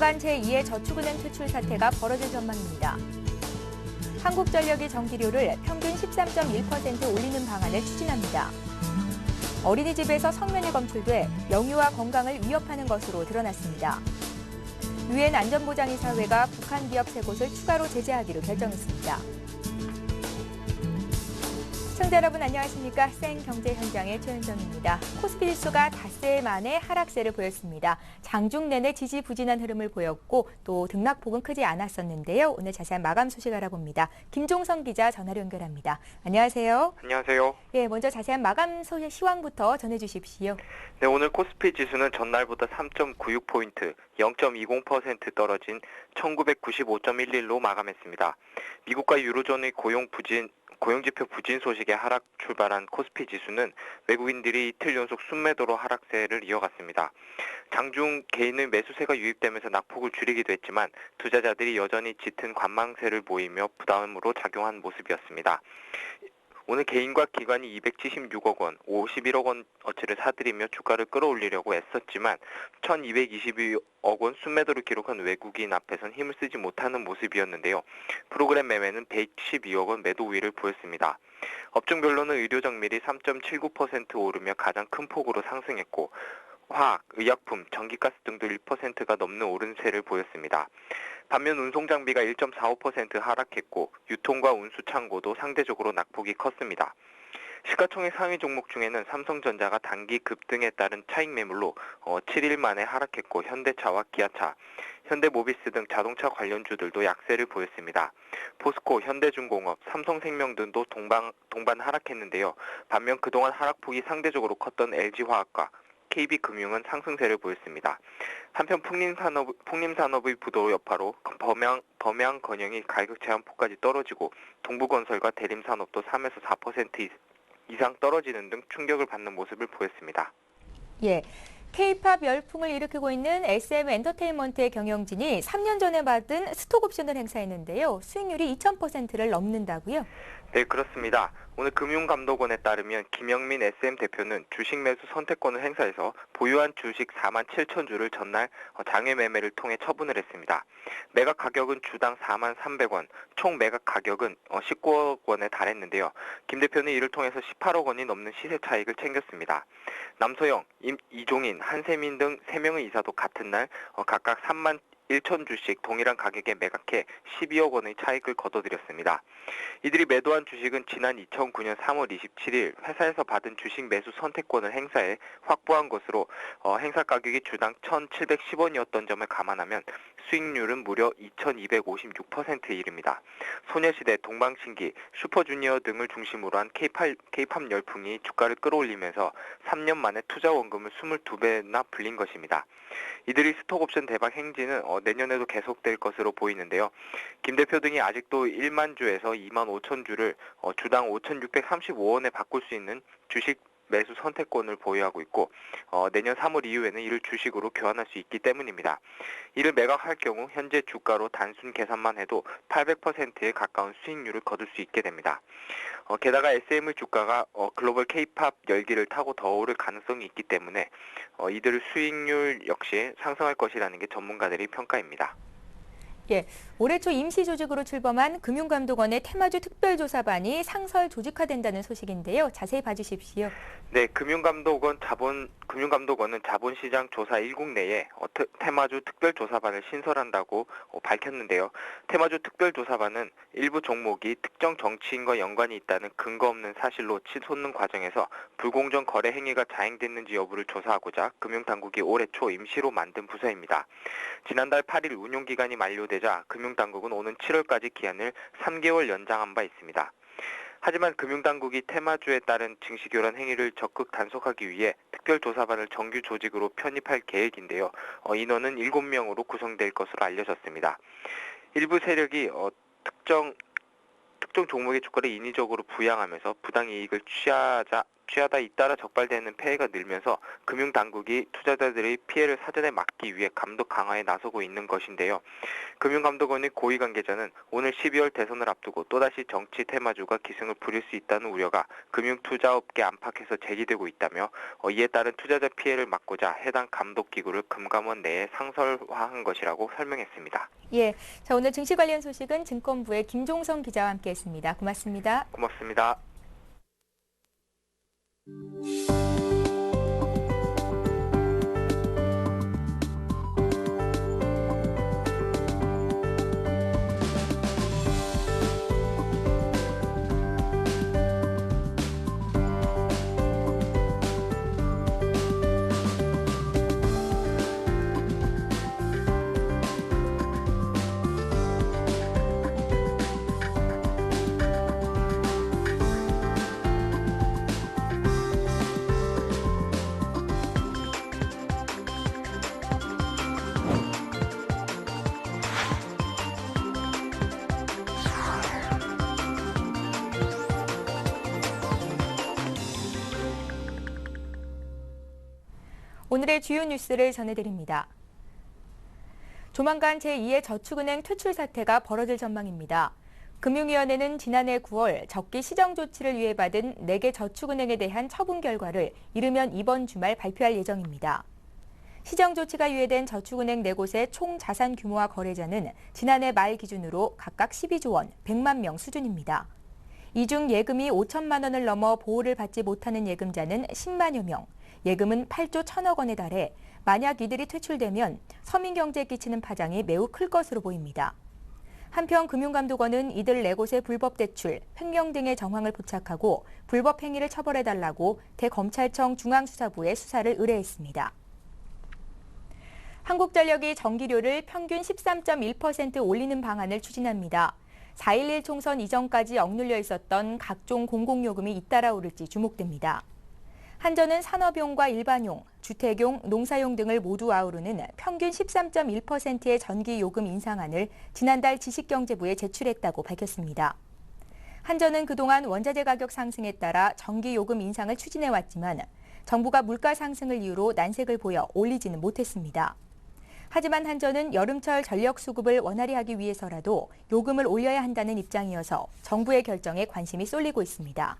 조만간 제2의 저축은행 퇴출 사태가 벌어질 전망입니다. 한국전력이 전기료를 평균 13.1% 올리는 방안을 추진합니다. 어린이집에서 성면이 검출돼 영유아 건강을 위협하는 것으로 드러났습니다. 유엔 안전보장이사회가 북한 기업 3곳을 추가로 제재하기로 결정했습니다. 시청자 여러분 안녕하십니까? 생경제 현장의 최은정입니다. 코스피 지수가 닷새 만에 하락세를 보였습니다. 장중 내내 지지부진한 흐름을 보였고 또 등락폭은 크지 않았었는데요. 오늘 자세한 마감 소식 알아봅니다. 김종성 기자 전화로 연결합니다. 안녕하세요. 안녕하세요. 예, 먼저 자세한 마감 소식 시황부터 전해주십시오. 네, 오늘 코스피 지수는 전날보다 3.96포인트, 0.20% 떨어진 1995.11로 마감했습니다. 미국과 유로존의 고용지표 부진 소식에 하락 출발한 코스피 지수는 외국인들이 이틀 연속 순매도로 하락세를 이어갔습니다. 장중 개인의 매수세가 유입되면서 낙폭을 줄이기도 했지만 투자자들이 여전히 짙은 관망세를 보이며 부담으로 작용한 모습이었습니다. 오늘 개인과 기관이 276억 원, 51억 원 어치를 사들이며 주가를 끌어올리려고 애썼지만 1222억 원 순매도를 기록한 외국인 앞에선 힘을 쓰지 못하는 모습이었는데요. 프로그램 매매는 112억 원 매도 우위를 보였습니다. 업종별로는 의료정밀이 3.79% 오르며 가장 큰 폭으로 상승했고 화학, 의약품, 전기가스 등도 1%가 넘는 오름세를 보였습니다. 반면 운송장비가 1.45% 하락했고 유통과 운수창고도 상대적으로 낙폭이 컸습니다. 시가총액 상위 종목 중에는 삼성전자가 단기 급등에 따른 차익 매물로 7일 만에 하락했고 현대차와 기아차, 현대모비스 등 자동차 관련주들도 약세를 보였습니다. 포스코, 현대중공업, 삼성생명 등도 동반 하락했는데요. 반면 그동안 하락폭이 상대적으로 컸던 LG화학과 KB금융은 상승세를 보였습니다. 한편 풍림산업의 부도 여파로 범양건영이 가격 제한폭까지 떨어지고 동부건설과 대림산업도 3에서 4% 이상 떨어지는 등 충격을 받는 모습을 보였습니다. 예. K-팝 열풍을 일으키고 있는 SM 엔터테인먼트의 경영진이 3년 전에 받은 스톡옵션을 행사했는데요. 수익률이 2000%를 넘는다고요? 네, 그렇습니다. 오늘 금융감독원에 따르면 김영민 SM 대표는 주식 매수 선택권을 행사해서 보유한 주식 4만 7천 주를 전날 장외 매매를 통해 처분을 했습니다. 매각 가격은 주당 4만 300원, 총 매각 가격은 19억 원에 달했는데요. 김 대표는 이를 통해서 18억 원이 넘는 시세 차익을 챙겼습니다. 남소영, 이종인, 한세민 등 3명의 이사도 같은 날 각각 3만 1천 주씩 동일한 가격에 매각해 12억 원의 차익을 거둬들였습니다. 이들이 매도한 주식은 지난 2009년 3월 27일 회사에서 받은 주식 매수 선택권을 행사해 확보한 것으로 행사 가격이 주당 1,710원이었던 점을 감안하면 수익률은 무려 2,256%에 이릅니다. 소녀시대, 동방신기, 슈퍼주니어 등을 중심으로 한 K-팝 열풍이 주가를 끌어올리면서 3년 만에 투자 원금을 22배나 불린 것입니다. 이들이 스톡옵션 대박 행진은 내년에도 계속될 것으로 보이는데요. 김 대표 등이 아직도 1만 주에서 2만 5천 주를 주당 5,635원에 바꿀 수 있는 주식 매수 선택권을 보유하고 있고 내년 3월 이후에는 이를 주식으로 교환할 수 있기 때문입니다. 이를 매각할 경우 현재 주가로 단순 계산만 해도 800%에 가까운 수익률을 거둘 수 있게 됩니다. 게다가 SM의 주가가 글로벌 K-팝 열기를 타고 더 오를 가능성이 있기 때문에 이들의 수익률 역시 상승할 것이라는 게 전문가들의 평가입니다. 예, 올해 초 임시 조직으로 출범한 금융감독원의 테마주 특별조사반이 상설 조직화된다는 소식인데요. 자세히 봐주십시오. 네, 금융감독원은 자본시장 조사 1국 내에 테마주 특별조사반을 신설한다고 밝혔는데요. 테마주 특별조사반은 일부 종목이 특정 정치인과 연관이 있다는 근거 없는 사실로 치솟는 과정에서 불공정 거래 행위가 자행됐는지 여부를 조사하고자 금융당국이 올해 초 임시로 만든 부서입니다. 지난달 8일 운용기간이 만료되자 금융당국은 오는 7월까지 기한을 3개월 연장한 바 있습니다. 하지만 금융당국이 테마주에 따른 증시교란 행위를 적극 단속하기 위해 특별조사반을 정규 조직으로 편입할 계획인데요. 인원은 7명으로 구성될 것으로 알려졌습니다. 일부 세력이 특정 종목의 주가를 인위적으로 부양하면서 부당이익을 취하다 잇따라 적발되는 폐해가 늘면서 금융당국이 투자자들의 피해를 사전에 막기 위해 감독 강화에 나서고 있는 것인데요. 금융감독원의 고위 관계자는 오늘 12월 대선을 앞두고 또다시 정치 테마주가 기승을 부릴 수 있다는 우려가 금융투자업계 안팎에서 제기되고 있다며 이에 따른 투자자 피해를 막고자 해당 감독기구를 금감원 내에 상설화한 것이라고 설명했습니다. 예, 자, 오늘 증시 관련 소식은 증권부의 김종성 기자와 함께했습니다. 고맙습니다. 고맙습니다. 오늘의 주요 뉴스를 전해드립니다. 조만간 제2의 저축은행 퇴출 사태가 벌어질 전망입니다. 금융위원회는 지난해 9월 적기 시정 조치를 위해 받은 4개 저축은행에 대한 처분 결과를 이르면 이번 주말 발표할 예정입니다. 시정 조치가 유예된 저축은행 4곳의 총 자산 규모와 거래자는 지난해 말 기준으로 각각 12조 원, 100만 명 수준입니다. 이 중 예금이 5천만 원을 넘어 보호를 받지 못하는 예금자는 10만여 명, 예금은 8조 1천억 원에 달해 만약 이들이 퇴출되면 서민 경제에 끼치는 파장이 매우 클 것으로 보입니다. 한편 금융감독원은 이들 4곳의 불법 대출, 횡령 등의 정황을 포착하고 불법 행위를 처벌해달라고 대검찰청 중앙수사부에 수사를 의뢰했습니다. 한국전력이 전기료를 평균 13.1% 올리는 방안을 추진합니다. 4.11 총선 이전까지 억눌려 있었던 각종 공공요금이 잇따라 오를지 주목됩니다. 한전은 산업용과 일반용, 주택용, 농사용 등을 모두 아우르는 평균 13.1%의 전기요금 인상안을 지난달 지식경제부에 제출했다고 밝혔습니다. 한전은 그동안 원자재 가격 상승에 따라 전기요금 인상을 추진해왔지만 정부가 물가 상승을 이유로 난색을 보여 올리지는 못했습니다. 하지만 한전은 여름철 전력 수급을 원활히 하기 위해서라도 요금을 올려야 한다는 입장이어서 정부의 결정에 관심이 쏠리고 있습니다.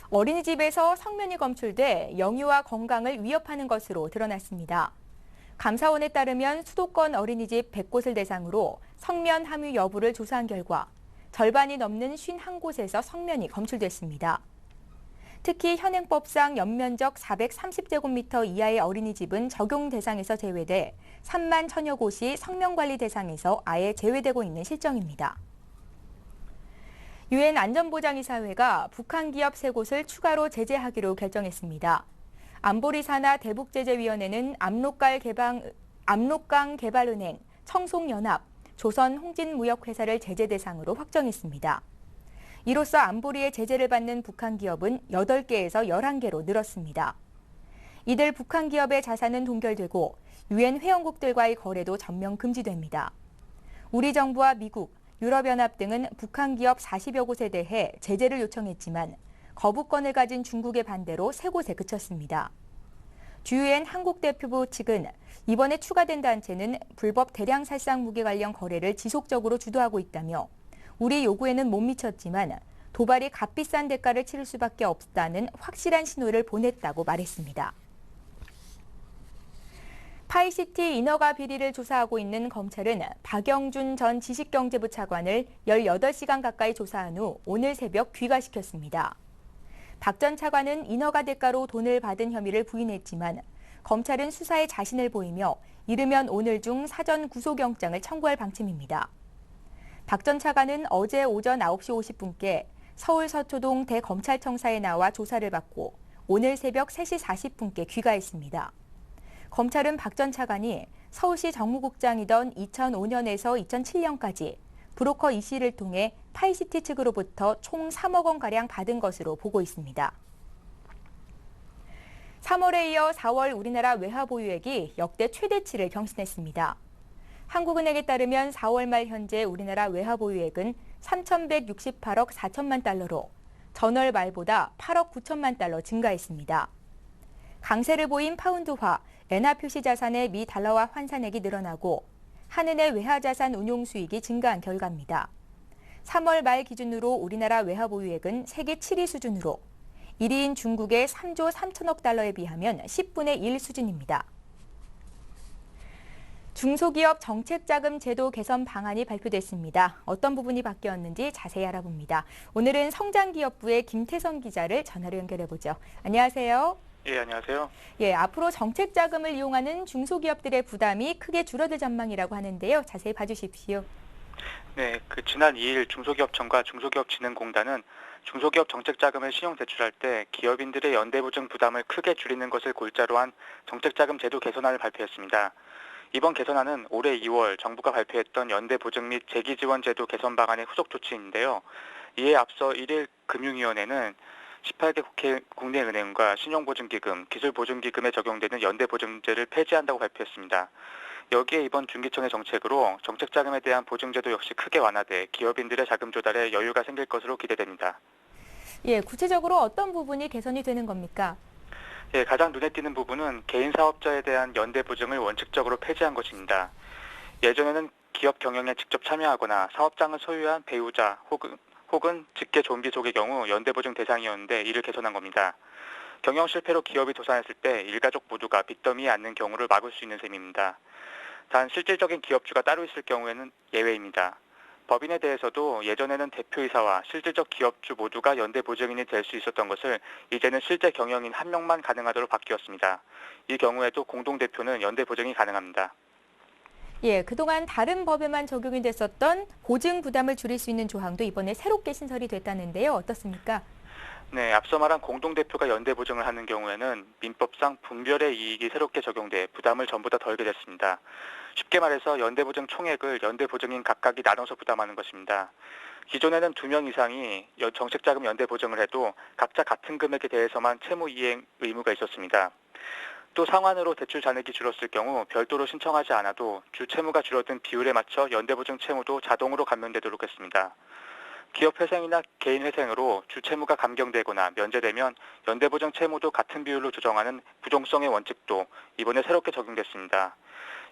어린이집에서 성면이 검출돼 영유아 건강을 위협하는 것으로 드러났습니다. 감사원에 따르면 수도권 어린이집 100곳을 대상으로 성면 함유 여부를 조사한 결과 절반이 넘는 51곳에서 성면이 검출됐습니다. 특히 현행법상 연면적 430제곱미터 이하의 어린이집은 적용 대상에서 제외돼 3만 천여 곳이 성면관리 대상에서 아예 제외되고 있는 실정입니다. 유엔 안전보장이사회가 북한 기업 3곳을 추가로 제재하기로 결정했습니다. 안보리 산하 대북제재위원회는 압록강 개발은행, 청송연합, 조선 홍진무역회사를 제재 대상으로 확정했습니다. 이로써 안보리의 제재를 받는 북한 기업은 8개에서 11개로 늘었습니다. 이들 북한 기업의 자산은 동결되고 유엔 회원국들과의 거래도 전면 금지됩니다. 우리 정부와 미국, 유럽연합 등은 북한 기업 40여 곳에 대해 제재를 요청했지만 거부권을 가진 중국의 반대로 3곳에 그쳤습니다. 주유엔 한국 대표부 측은 이번에 추가된 단체는 불법 대량 살상 무기 관련 거래를 지속적으로 주도하고 있다며 우리 요구에는 못 미쳤지만 도발이 값비싼 대가를 치를 수밖에 없다는 확실한 신호를 보냈다고 말했습니다. 파이시티 인허가 비리를 조사하고 있는 검찰은 박영준 전 지식경제부 차관을 18시간 가까이 조사한 후 오늘 새벽 귀가시켰습니다. 박 전 차관은 인허가 대가로 돈을 받은 혐의를 부인했지만 검찰은 수사에 자신을 보이며 이르면 오늘 중 사전 구속영장을 청구할 방침입니다. 박 전 차관은 어제 오전 9시 50분께 서울 서초동 대검찰청사에 나와 조사를 받고 오늘 새벽 3시 40분께 귀가했습니다. 검찰은 박 전 차관이 서울시 정무국장이던 2005년에서 2007년까지 브로커 이 씨를 통해 파이시티 측으로부터 총 3억 원가량 받은 것으로 보고 있습니다. 3월에 이어 4월 우리나라 외화 보유액이 역대 최대치를 경신했습니다. 한국은행에 따르면 4월 말 현재 우리나라 외화 보유액은 3,168억 4천만 달러로 전월 말보다 8억 9천만 달러 증가했습니다. 강세를 보인 파운드화, 엔화 표시 자산의 미 달러화 환산액이 늘어나고 한은의 외화 자산 운용 수익이 증가한 결과입니다. 3월 말 기준으로 우리나라 외화 보유액은 세계 7위 수준으로 1위인 중국의 3조 3천억 달러에 비하면 10분의 1 수준입니다. 중소기업 정책자금 제도 개선 방안이 발표됐습니다. 어떤 부분이 바뀌었는지 자세히 알아봅니다. 오늘은 성장기업부의 김태성 기자를 전화로 연결해보죠. 안녕하세요. 예, 안녕하세요. 예, 앞으로 정책자금을 이용하는 중소기업들의 부담이 크게 줄어들 전망이라고 하는데요. 자세히 봐주십시오. 네, 지난 2일 중소기업청과 중소기업진흥공단은 중소기업 정책자금을 신용대출할 때 기업인들의 연대보증 부담을 크게 줄이는 것을 골자로 한 정책자금 제도 개선안을 발표했습니다. 이번 개선안은 올해 2월 정부가 발표했던 연대보증 및 재기지원 제도 개선 방안의 후속 조치인데요. 이에 앞서 1일 금융위원회는 18개 국내 은행과 신용보증기금, 기술보증기금에 적용되는 연대보증제를 폐지한다고 발표했습니다. 여기에 이번 중기청의 정책으로 정책자금에 대한 보증제도 역시 크게 완화돼 기업인들의 자금 조달에 여유가 생길 것으로 기대됩니다. 예, 구체적으로 어떤 부분이 개선이 되는 겁니까? 예, 가장 눈에 띄는 부분은 개인 사업자에 대한 연대보증을 원칙적으로 폐지한 것입니다. 예전에는 기업 경영에 직접 참여하거나 사업장을 소유한 배우자 혹은 직계 좀비속의 경우 연대보증 대상이었는데 이를 개선한 겁니다. 경영 실패로 기업이 도산했을 때 일가족 모두가 빚더미에 앉는 경우를 막을 수 있는 셈입니다. 단 실질적인 기업주가 따로 있을 경우에는 예외입니다. 법인에 대해서도 예전에는 대표이사와 실질적 기업주 모두가 연대보증인이 될 수 있었던 것을 이제는 실제 경영인 한 명만 가능하도록 바뀌었습니다. 이 경우에도 공동대표는 연대보증이 가능합니다. 예, 그동안 다른 법에만 적용이 됐었던 보증 부담을 줄일 수 있는 조항도 이번에 새롭게 신설이 됐다는데요. 어떻습니까? 네, 앞서 말한 공동대표가 연대보증을 하는 경우에는 민법상 분별의 이익이 새롭게 적용돼 부담을 전보다 덜게 됐습니다. 쉽게 말해서 연대보증 총액을 연대보증인 각각이 나눠서 부담하는 것입니다. 기존에는 2명 이상이 정책자금 연대보증을 해도 각자 같은 금액에 대해서만 채무이행 의무가 있었습니다. 또 상환으로 대출 잔액이 줄었을 경우 별도로 신청하지 않아도 주 채무가 줄어든 비율에 맞춰 연대보증 채무도 자동으로 감면되도록 했습니다. 기업 회생이나 개인 회생으로 주 채무가 감경되거나 면제되면 연대보증 채무도 같은 비율로 조정하는 부종성의 원칙도 이번에 새롭게 적용됐습니다.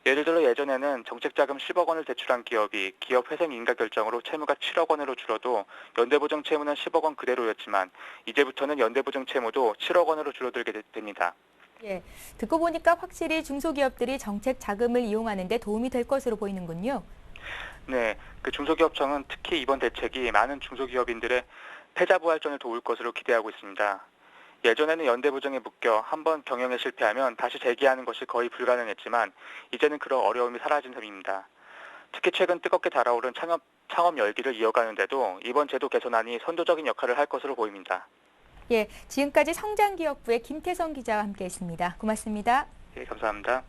예를 들어 예전에는 정책자금 10억 원을 대출한 기업이 기업 회생 인가 결정으로 채무가 7억 원으로 줄어도 연대보증 채무는 10억 원 그대로였지만 이제부터는 연대보증 채무도 7억 원으로 줄어들게 됩니다. 예, 듣고 보니까 확실히 중소기업들이 정책 자금을 이용하는 데 도움이 될 것으로 보이는군요. 네, 중소기업청은 특히 이번 대책이 많은 중소기업인들의 패자부활전을 도울 것으로 기대하고 있습니다. 예전에는 연대보증에 묶여 한번 경영에 실패하면 다시 재기하는 것이 거의 불가능했지만 이제는 그런 어려움이 사라진 셈입니다. 특히 최근 뜨겁게 달아오른 창업 열기를 이어가는 데도 이번 제도 개선안이 선도적인 역할을 할 것으로 보입니다. 예, 지금까지 성장기업부의 김태성 기자와 함께했습니다. 고맙습니다. 네, 감사합니다.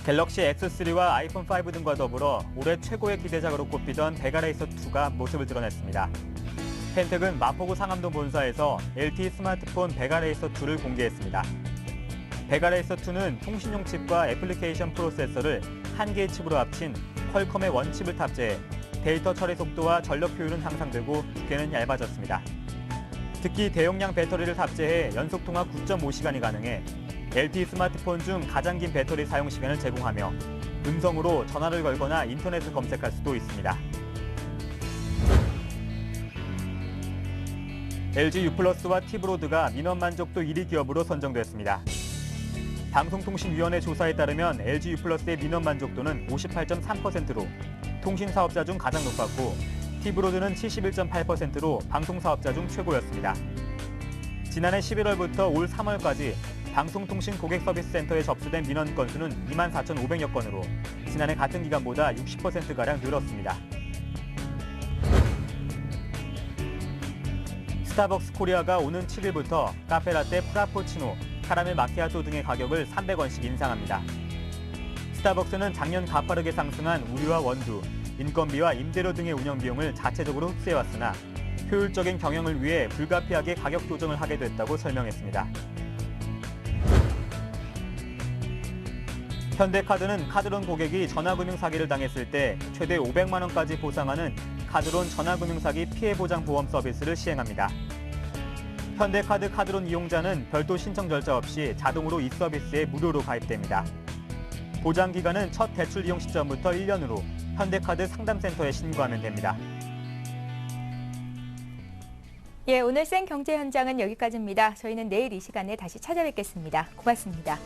갤럭시 S3와 아이폰 5 등과 더불어 올해 최고의 기대작으로 꼽히던 베가레이서2가 모습을 드러냈습니다. 펜텍은 마포구 상암동 본사에서 LTE 스마트폰 베가레이서2를 공개했습니다. 베가레이서2는 통신용 칩과 애플리케이션 프로세서를 한 개의 칩으로 합친 퀄컴의 원칩을 탑재해 데이터 처리 속도와 전력 효율은 향상되고 두께는 얇아졌습니다. 특히 대용량 배터리를 탑재해 연속 통화 9.5시간이 가능해 LTE 스마트폰 중 가장 긴 배터리 사용 시간을 제공하며 음성으로 전화를 걸거나 인터넷을 검색할 수도 있습니다. LG U+와 T브로드가 민원 만족도 1위 기업으로 선정됐습니다. 방송통신위원회 조사에 따르면 LG U+의 민원 만족도는 58.3%로 통신 사업자 중 가장 높았고 T브로드는 71.8%로 방송 사업자 중 최고였습니다. 지난해 11월부터 올 3월까지 방송통신 고객서비스센터에 접수된 민원 건수는 24,500여 건으로 지난해 같은 기간보다 60%가량 늘었습니다. 스타벅스 코리아가 오는 7일부터 카페라떼 프라푸치노, 카라멜 마키아토 등의 가격을 300원씩 인상합니다. 스타벅스는 작년 가파르게 상승한 우유와 원두, 인건비와 임대료 등의 운영 비용을 자체적으로 흡수해왔으나 효율적인 경영을 위해 불가피하게 가격 조정을 하게 됐다고 설명했습니다. 현대카드는 카드론 고객이 전화금융 사기를 당했을 때 최대 500만 원까지 보상하는 카드론 전화금융 사기 피해 보장 보험 서비스를 시행합니다. 현대카드 카드론 이용자는 별도 신청 절차 없이 자동으로 이 서비스에 무료로 가입됩니다. 보장 기간은 첫 대출 이용 시점부터 1년으로 현대카드 상담센터에 신고하면 됩니다. 예, 오늘 생경제 현장은 여기까지입니다. 저희는 내일 이 시간에 다시 찾아뵙겠습니다. 고맙습니다.